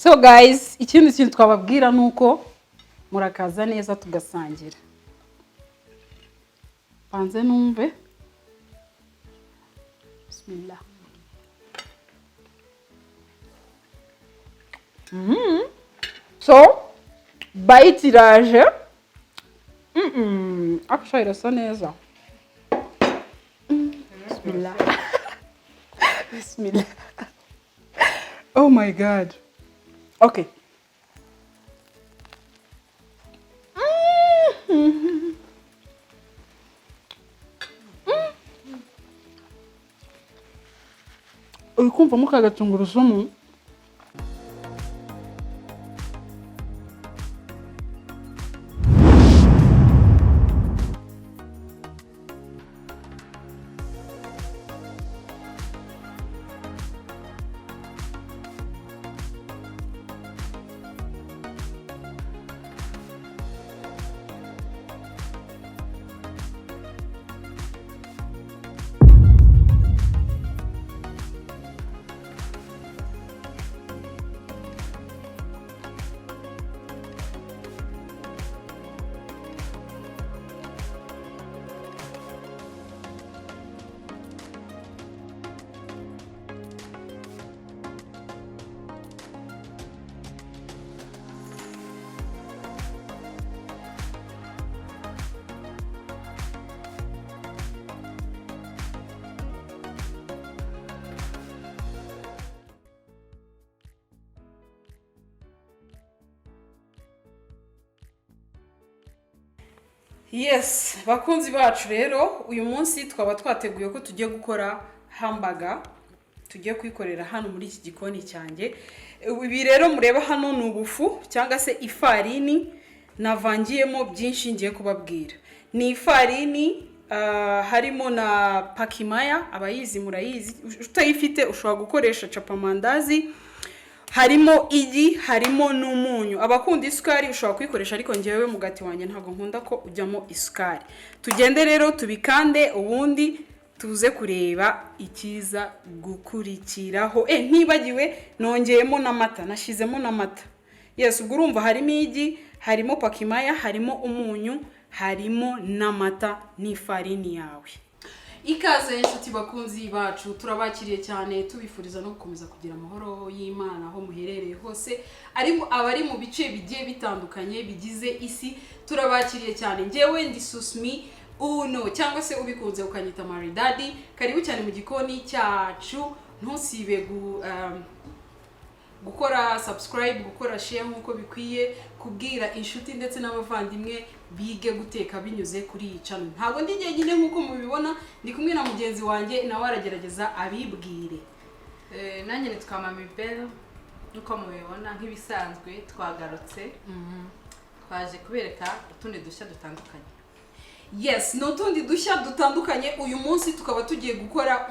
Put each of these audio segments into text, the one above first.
So guys, ikindi kintu twababwira nuko murakaza neza tugasangira. Panze numve. Bismillah. So, bite iraje. Akasha irasa neza. Bismillah. Bismillah. Oh my god. Okay. Uri kumva mukaga tungurusumu? Yes, bakunzi bacu rero uyu munsi twaba twateguye ko tugiye gukora hamburger, tugiye kwikorera hano muri iki gikoni cyanjye. Ibi rero mureba hano ni ubufu cyangwa se ifarini navangiyemo byinshi ngiye kubabwira. Ni ifarini harimo na pakimaya, abayizi murayizi, utayifite ushobora gukoresha capamandazi. Harimo igi, harimo n'umunyu. Abakunda isukari ushobora kuyikoresha, ariko ngewe mugati wanjye ntabwo nkunda ko ujyamo isukari. Tugende rero tubikande, ubundi tuze kureba ikiza gukurikiraho. Ntibagiwe nongeyemo n'amata, nashizemo n'amata. Yes, ubwo urumva harimo igi, harimo pakimaya, harimo umunyu, harimo n'amata n'ifarini yawe. Ikaze inshuti bakunzi bacu, turabakiriye cyane, tubifuriza no gukomeza kugira amahoro y'Imana aho muherereye hose, ariko abari mu bice bigiye bitandukanye bigize isi, turabakiriye cyane. Ngewe ndi Susmi uno, cyangwa se ubikunze ukanyita Maridadi. Karibu cyane mu gikoni cyacu, ntusibe gukora subscribe, gukora share nkuko bikwiye, kubwira inshuti ndetse n'abavandimwe bige guteka binyuze kuri iyi channel. Ntago ndi nyine nkuko mubibona, ndi kumwe na mugenzi wanjye nawe aragerageza abibwire. Nanjye nitwa Mami Bella, nkuko mubibona nk'ibisanzwe twagarutse. Twaje kubereka utundi dushya dutandukanye. Yes, no tundi dushya dutandukanye. Uyu munsi tukaba tugiye gukora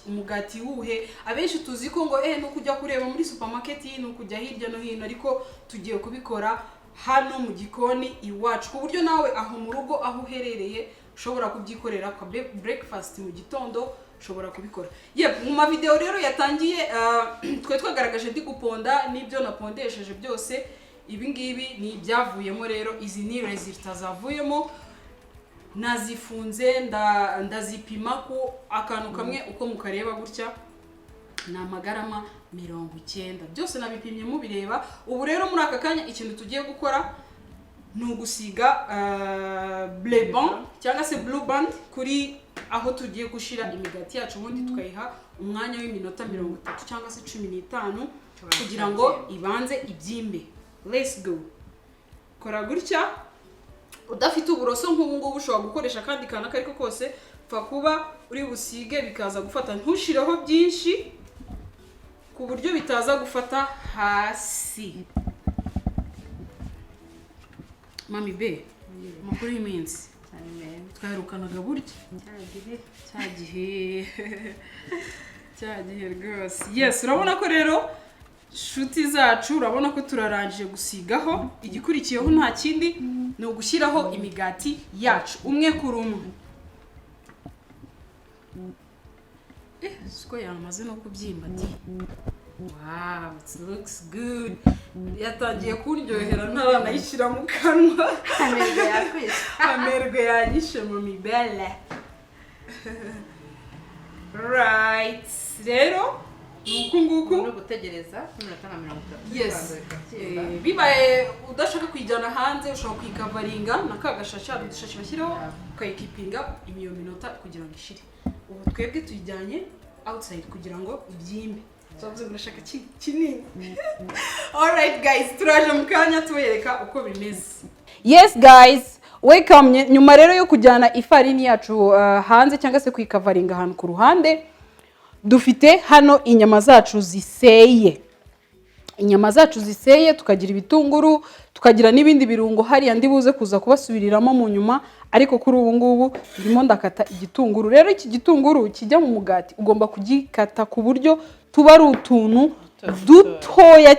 umugati wuhe. Abenshi tuzi ko ngo no kujya kureba muri supermarket, no kujya hirya no hino, ariko tugiye kubikora hano mu gikoni iwacu, ku buryo nawe aho mu rugo aho uherereye ushobora kubyikorera kwa breakfast mu gitondo, ushobora kubikora. Mu ma video rero yatangiye twe twagaragaje ndi guponda n'ibyo napondesheje byose. Ibi ngibi ni ibyavuyemo rero, izi ni results zavuyemo. Nazifunze ndazipima ko akantu kamwe uko mukareba gutya na magarama 90. Byose nabipimye mubireba. Ubu rero muri aka kanya ikintu tugiye gukora ni ugusiga bleu band cyangwa se blue band kuri aho tugiye gushira imigati yacu, ubundi tukayiha umwanya w'iminota 30 cyangwa se 15 kugira ngo ibanze ibyimbe. Let's go. Kora gutya. Udafite uburoso nk'ubu ngubu ushobora gukoresha kandi kana kariko kose, pfa kuba uri busige bikaza gufata, ntushireho byinshi ku buryo bitaza gufata hasi. Mami be, makuru y'iminsi twaherukanaga burya cyagihe rwose. Yes, urabona ko rero shuti zacu, urabona ko turarangije gusigaho. Igikurikiyeho nta kindi ni ugushyiraho imigati yacu umwe kuri umwe. Siko yamaze no kubyimba ati Wow, it looks good. Yatangiye kuryohera ntaranayishyira mu kanwa. amerwe yakwishe. Amerwe yanyishe mu mibele. Right. Rero nuku nguku no gutegereza iminota nka 30. yes. Bibaye udashaka kuyijyana hanze ushobora kuyikavaringa na ka gashasha udushashi bashyiraho ukayikipinga iyo minota kugira ngo ishire. Ubu twebwe tuyijyanye outside kugira ngo ibyimbe. Tuzavuze ngo urashaka kinini. Alright guys, turaje mu kanya tubereka uko bimeze. Yes guys, welcome. Nyuma rero yo kujyana ifarini yacu hanze cyangwa se kuyikavaringa ahantu ku ruhande, dufite hano inyama zacu ziseye. Inyama zacu ziseye, tukagira ibitunguru, tukagira n'ibindi birungo hariya ndi buze kuza kubasubiriramo mu nyuma, ariko kuri ubu ngubu ndimo ndakata igitunguru. Rero iki gitunguru kijya mu mugati ugomba kugikata ku buryo tuba ari utuntu dutoya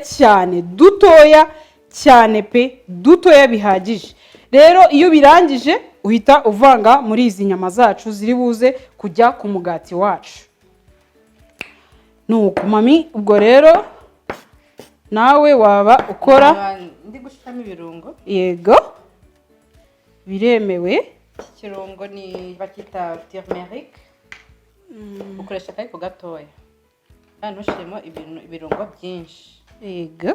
cyane pe, dutoya bihagije. Rero iyo birangije uhita uvanga muri izi nyama zacu ziri buze kujya ku mugati wacu. Nuko mami, ubwo rero nawe waba ukora ndi gushiramo ibirungo. Yego, biremewe. Ikirungo ni bakita turmeric. Ukoresha kayiko gatoya. Hano ushiremo ibirungo byinshi. Yego.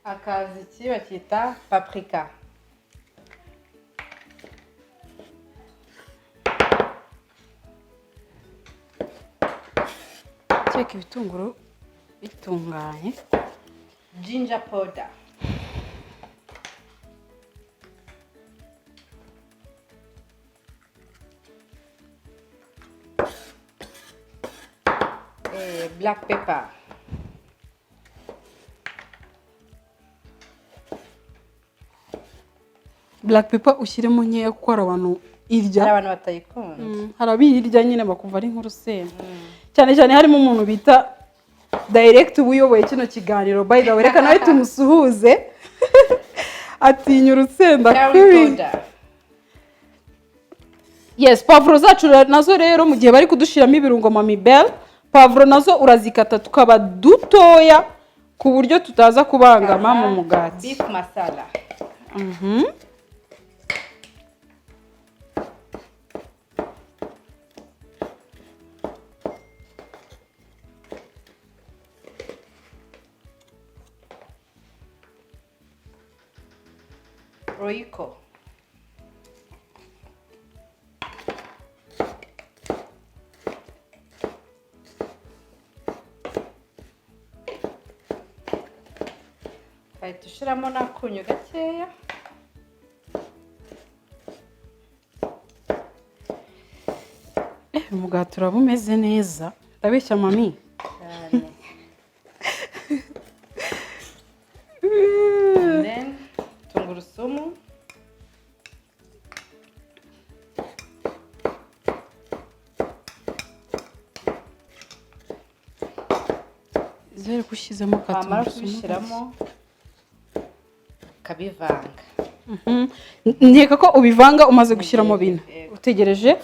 Akazi iki bakita paprika. Cyeka ibitunguru bitunganye. Ginger powder. Black pepper. Black pepper ushyiremo nkeya kuko hari abantu irya. Hari abantu batayikunda. Hari abirya nyine bakumva ari nk'urusenda. Cyane cyane harimo umuntu bita direct ubuyoboye kino kiganiro. By the way, reka nawe tumusuhuze. Atinya urusenda kubi. Yes, pavuro zacu nazo rero mu gihe bari kudushiramo ibirungo Mami Belle, pavuro nazo urazikata tukaba dutoya ku buryo tutaza kubangama mu mugati. Beef masala. Roiko. Bahita ushyiramo n'akunyu gakeya. Umugati uraba umeze neza. Ndabeshya mami. Then tungurusumu. Zere kushyizemo katungurusumu. Kabivanga. Nkeka ko ubivanga umaze gushyiramo bino. Utegereje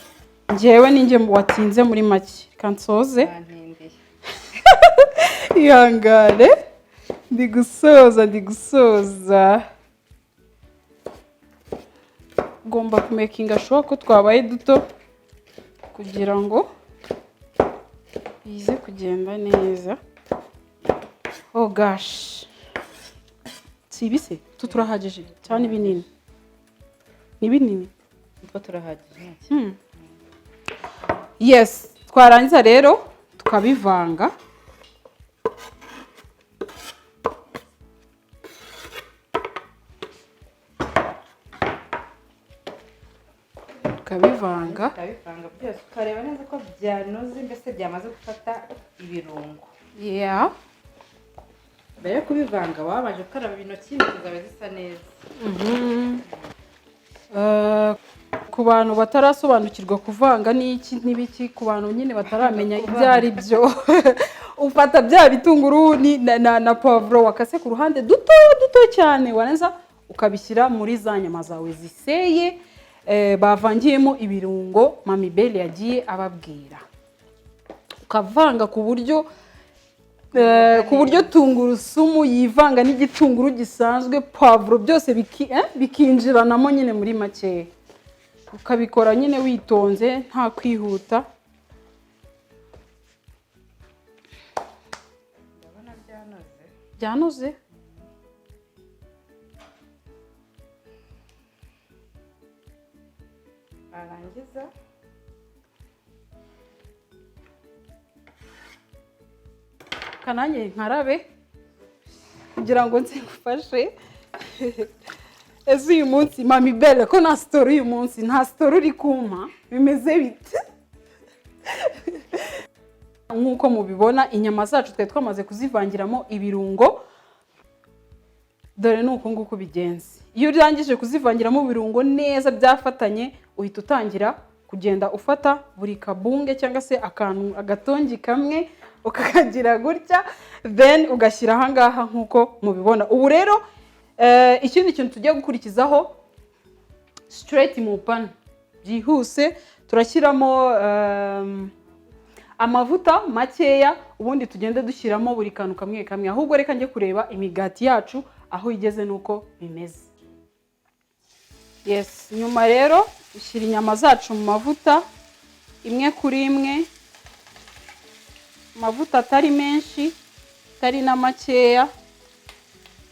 njyewe ninjye watinze muri make. Kansoze. Ihangane. Ndi gusoza. Gomba kumekinga sure ko twabaye duto kugira ngo bize kugenda neza. Oh gosh. Sibise tuturahagije cyane ibinini. Ni binini. Nitwa turahagije. Yes, twarangiza rero tukabivanga. Tukabivanga byose ukareba neza ko byanoze mbese byamaze gufata ibirungo. Yeah. Mbere yo kubivanga wabanje gukaraba intoki zawe zisa neza. Ku bantu batarasobanukirwa kuvanga n'ibiki, ku bantu nyine bataramenya ibyo ari byo, ufata bya bitunguru na pavuro wakase ku ruhande duto cyane, warangiza ukabishyira muri za nyama zawe ziseye. bavangiyemo ibirungo Mami Belle yagiye ababwira, ukavanga ku buryo tungurusumu yivanga n'igitunguru gisanzwe, pavuro, byose bikinjiranamo nyine muri make, ukabikora nyine witonze nta kwihuta. Ndabona byanoze. Arangiza kananye nkarabe kugira ngo nze ngufashe. Ese uyu munsi Mami Belle ko nta story uyu munsi, nta story uri kumpa, bimeze bite? Nk'uko mubibona inyama zacu twe twamaze kuzivangiramo ibirungo, dore nuko nguko bigenze. Iyo urangije kuzivangiramo ibirungo neza byafatanye, uhita utangira kugenda ufata buri kabunge cyangwa se agatongi kamwe ukakagira gutya, then ugashyira aha ngaha nk'uko mubibona. Ubu rero ikindi kintu tugiye gukurikizaho straight mu pan byihuse, turashyiramo amavuta makeya, ubundi tugende dushyiramo buri kantu kamwe kamwe. Ahubwo reka njye kureba imigati yacu aho igeze nuko bimeze. Yes, nyuma rero ushyira inyama zacu mu mavuta imwe kuri imwe, amavuta atari menshi atari na makeya,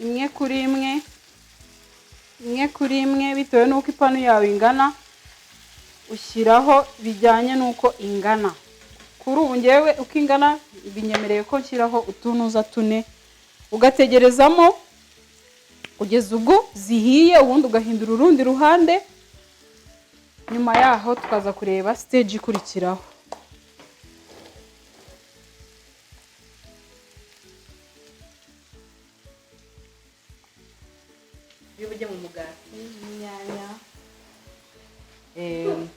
imwe kuri imwe, imwe kuri imwe, bitewe n'uko ipanu yawe ingana ushyiraho bijyanye n'uko ingana. Kuri ubu ngewe uko ingana binyemereye ko nshyiraho utunuza tune, ugategerezamo kugeza ubwo zihiye, ubundi ugahindura urundi ruhande. Nyuma yaho tukaza kureba stage ikurikiraho. iyo ujye mu mugati n'inyanya,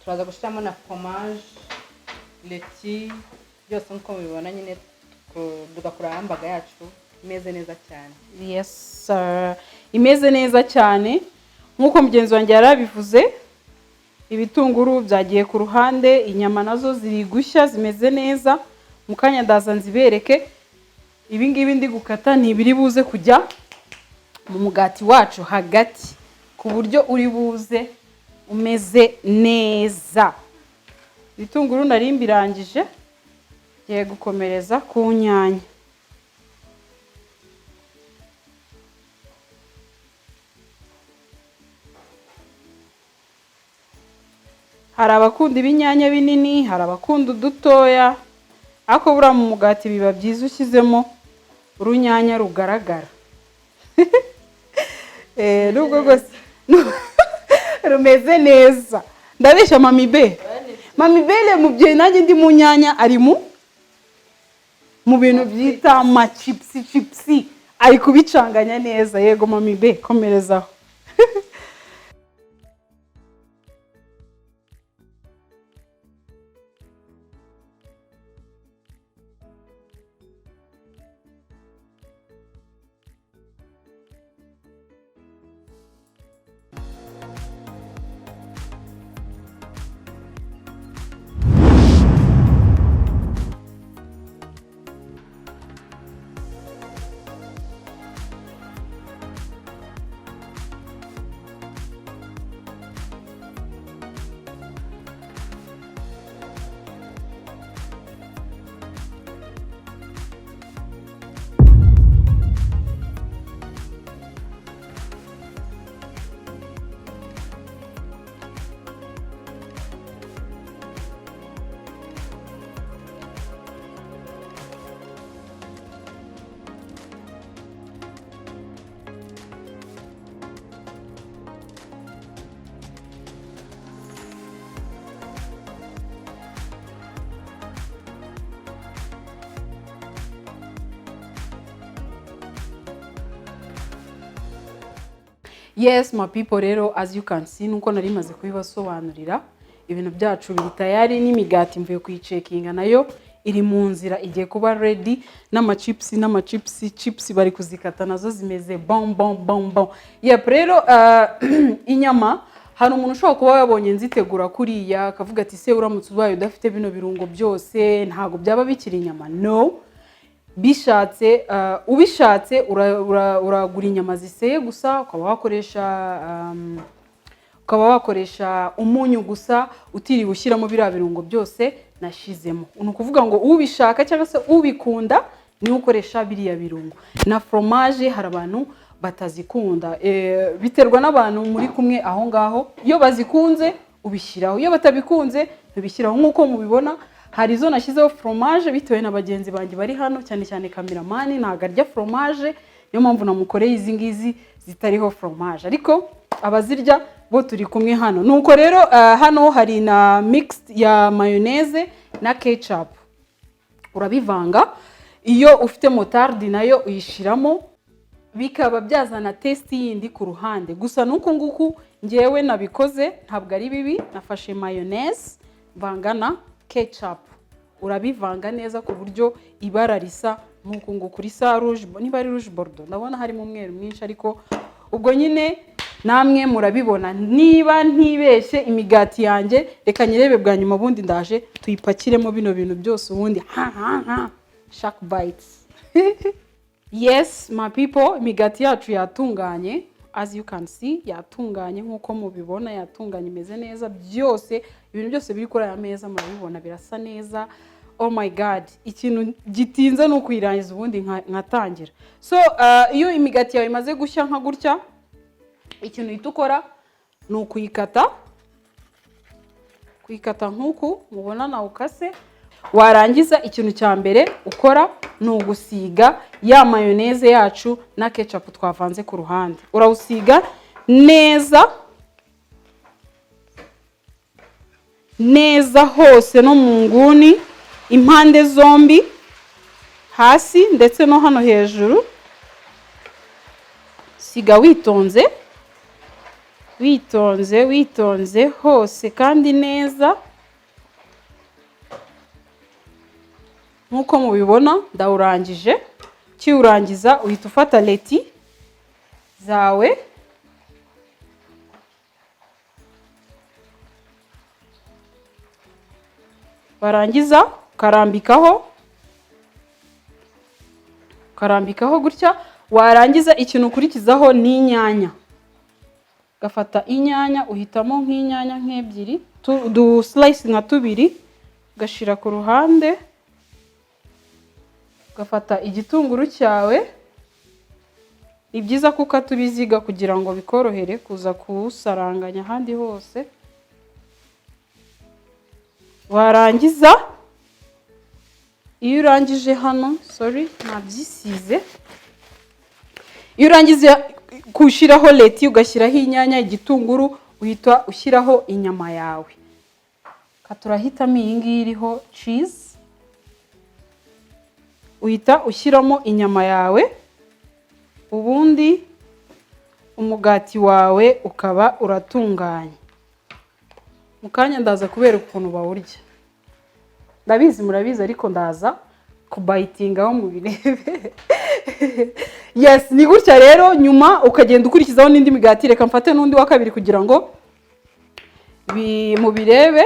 turaza gushyiramo na fromage, leti, byose nk'uko mubibona nyine, tugakora hambaga yacu imeze neza cyane. Yes sir, imeze neza cyane nk'uko mugenzi wanjye yarabivuze. Ibitunguru byagiye ku ruhande, inyama nazo ziri gushya zimeze neza. Mu kanya ndaza nzibereke. Ibi ngibi ndi gukata ntibiri buze kujya mu mugati wacu hagati, ku buryo uri buze umeze neza. Ibitunguru nari mbirangije, ngiye gukomereza ku nyanya. Hari abakunda ibinyanya binini, hari abakunda udutoya, ariko buriya mu mugati biba byiza ushyizemo urunyanya rugaragara. Nubwo rwose rumeze neza. Ndabeshya Mami Belle. Mami Belle mubyeyi nanjye ndi mu nyanya ari mu bintu byita amachipsi, ari kubicanganya neza. Yego Mami Belle, komerezaho. Yes my people, rero as you can see nuko nari maze kubibasobanurira, ibintu byacu biri tayari, n'imigati mvuye kuyicekinga nayo iri mu nzira igiye kuba ready, chips bari kuzikata nazo zimeze bon. Yep, rero inyama hari umuntu ushobora kuba yabonye nzitegura kuriya akavuga ati se uramutse ubaye udafite bino birungo byose ntabwo byaba bikiri inyama. No, bishatse ubishatse uragura inyama ziseye gusa, ukaba wakoresha umunyu gusa utiriwe ushyiramo biriya birungo byose nashizemo. Ni ukuvuga ngo ubishaka cyangwa se ubikunda niwe ukoresha biriya birungo. Na fromage hari abantu batazikunda, biterwa n'abantu muri kumwe aho ngaho. Iyo bazikunze ubishyiraho, iyo batabikunze ntubishyiraho. Nk'uko mubibona hari izo nashyizeho fromage bitewe na bagenzi banjye bari hano, cyane cyane kameramani ntabwo arya fromage, niyo mpamvu namukoreye izi ngizi zitariho fromage, ariko abazirya bo turi kumwe hano. Nuko rero hano hari na mixed ya mayonnaise na ketchup, urabivanga. Iyo ufite motarde nayo uyishiramo, bikaba byazana testi yindi ku ruhande. Gusa nuko nguku ngewe nabikoze ntabwo ari bibi. Nafashe mayonnaise mvanga na ketchup, urabivanga neza ku buryo ibara risa nuko nguku, risa rouge, niba ari rouge bordeaux, ndabona harimo umweru mwinshi, ariko ubwo nyine namwe murabibona. Niba ntibeshye imigati yanjye, reka nyirebe bwa nyuma ubundi ndaje tuyipakiremo bino bintu byose ubundi shark bites. Yes my people, imigati yacu yatunganye, as you can see yatunganye nkuko mubibona, yatunganye imeze neza byose. Ibintu byose biri kuri aya meza murabibona birasa neza. Oh my god, ikintu gitinze no kuyirangiza ubundi nkatangira. So iyo imigati yawe imaze gushya nka gutya, ikintu uhita ukora ni ukuyikata nkuku mubona na ukase. Warangiza ikintu cya mbere ukora ni ugusiga ya mayonnaise yacu na ketchup twavanze ku ruhande. Urawusiga neza hose, no mu nguni, impande zombi, hasi ndetse no hano hejuru. Siga witonze hose kandi neza nkuko mubibona. Ndawurangije. Kiurangiza uhita ufata leti zawe warangiza ukarambikaho gutya. Warangiza ikintu ukurikizaho ni inyanya. Gafata inyanya, uhitamo nk'inyanya nk'ebyiri, du slice nka tubiri, gashira ku ruhande. Gafata igitunguru cyawe, ni byiza kuko tubiziga kugira ngo bikorohere kuza kuwusaranganya ahandi hose. Warangiza iyo urangije hano, nabyisize. Iyo urangize kushiraho leti ugashyiraho inyanya, igitunguru, uhita ushyiraho inyama yawe. Katurahitamo iyi ngiyi iriho cheese. Uhita ushyiramo inyama yawe, ubundi umugati wawe ukaba uratunganye. Mukanya ndaza kubereka ukuntu bawurya. Ndabizi murabizi, ariko ndaza kubayitingaho mu birebe. Yes, ni gutya rero. Nyuma ukagenda ukurikizaho n'indi migati. Reka mfate n'undi wa kabiri kugira ngo mubirebe.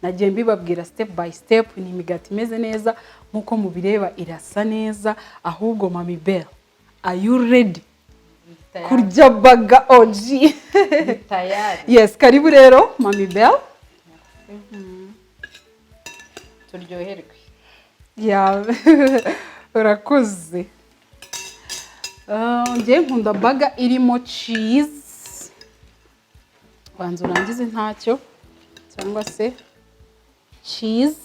nagiye mbibabwira step by step. Ni imigati imeze neza nkuko mubireba, irasa neza. Ahubwo Mami Bell, are you ready kurya baga OG? Tayari. Yes, karibu rero Mami Bell. Turyoherwe. Yeah. Urakoze. Ngiye nkunda baga irimo cheese. Banza urangize ntacyo cyangwa se cheese.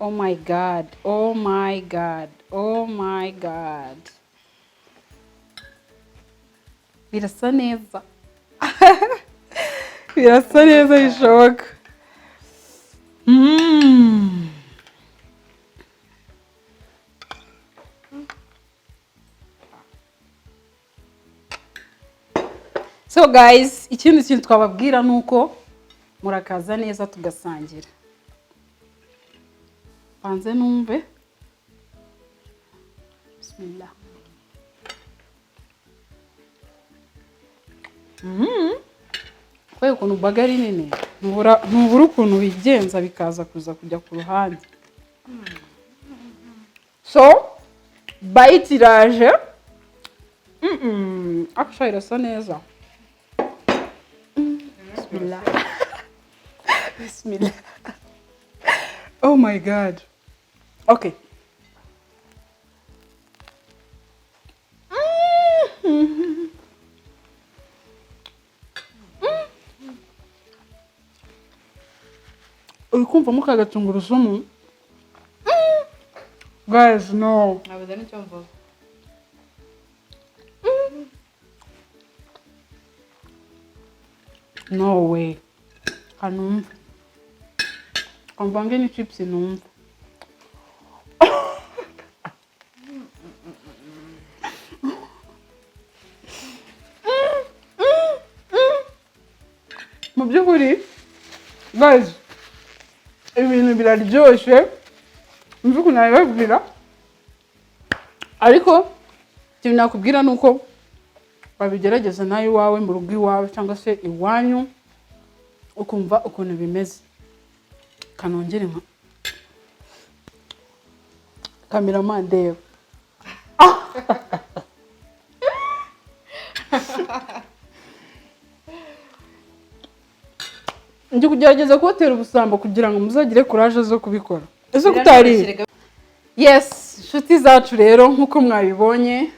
Oh my god, oh my god, oh my god. Birasa neza. Birasa neza bishoboka. So guys, ikindi kintu twababwira nuko murakaza neza tugasangira. Banze numve. Bismillah. Kwa ukuntu baga ari nini, ntubura ukuntu bigenza bikaza kuza kujya ku ruhande. So, bite iraje. Akasha irasa neza. Bismillah. Bismillah. Oh my god. Okay. Uri kumvamo ka gatungurusumu? Guys, no. Nabuze n'icyo mvuga. No way. Kanumva. Kamvange ni chips numva. Mu by'ukuri, guys, ibintu biraryoshye. Mvuga ukuntu nabibabwira. Ariko ikintu nakubwira nuko babigerageza nawe iwawe mu rugo iwawe cyangwa se iwanyu ukumva ukuntu bimeze. Kanongere nka cameraman ndeba. Ndi kugerageza kubatera ubusambo kugira ngo muzagire courage zo kubikora. Ese kutari? Yes, inshuti zacu rero nkuko mwabibonye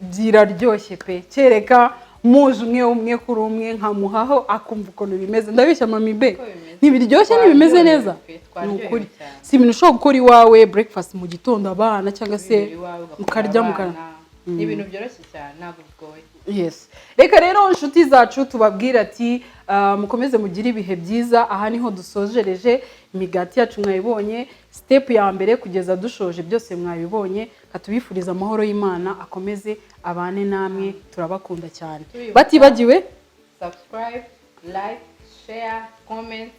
byiraryoshye pe. Kereka muje umwe kuri umwe nkamuhaho akumva ukuntu bimeze. Ndabeshya Mami Bell. Ntibiryoshye ntibimeze neza. Nukuri. Si ibintu ushobora gukora iwawe breakfast mu gitondo abana cyangwa se mukarya mukana. Ni ibintu byoroshye cyane ntabwo bigoye. Yes. Reka rero inshuti zacu tubabwira ati mukomeze mugire ibihe byiza. Aha niho dusojereje imigati yacu mwayibonye. Step ya mbere kugeza dushoje byose mwabibonye. Katubifuriza amahoro y'Imana akomeze abane namwe, turabakunda cyane. Batibagiwe subscribe, like, share, comment.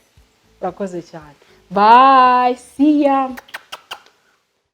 Urakoze cyane. Bye. See ya.